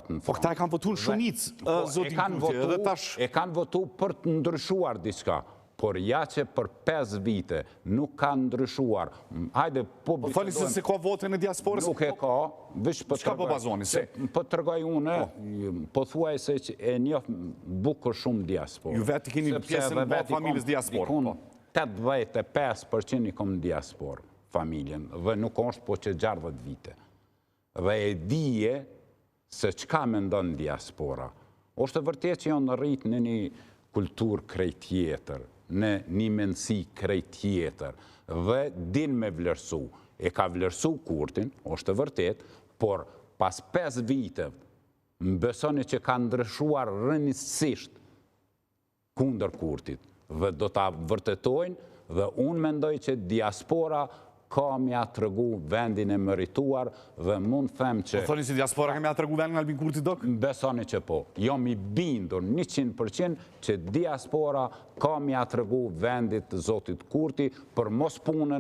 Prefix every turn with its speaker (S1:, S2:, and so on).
S1: në
S2: Po këta e kanë votu në shumicë, zotin Kurti, edhe tash...
S1: E kanë votu për të ndryshuar diçka, por ja që për 5 vite nuk kanë ndryshuar. Hajde,
S2: po thoni se ka votën e diasporës?
S1: Nuk e ka, vish për
S2: çka po bazoni?
S1: Po të tregoj unë, po thuaj se që e njoh bukur shumë diasporë.
S2: Ju vetë keni pjesën e familjes diasporë.
S1: 85% i kom diasporë, familjen, dhe nuk është po që 60 vite. Dhe e dije se qka me ndonë diaspora. Është vërtet që janë rritë në një kulturë krejt tjetër, në një mendësi krejt tjetër, dhe din me vlerësu. E ka vlerësu Kurtin, është vërtet, por pas 5 vite, më besoni që ka ndryshuar rënjësisht kundër Kurtit, dhe do ta vërtetojnë, dhe unë mendoj që diaspora ka mja të regu vendin e merituar dhe mund them që...
S2: Po thoni si diaspora ka mja të regu vendin Albin Kurti, dok?
S1: Besoni që po. Jom i bindur 100% që diaspora ka mja të regu vendit zotit Kurti për mos punën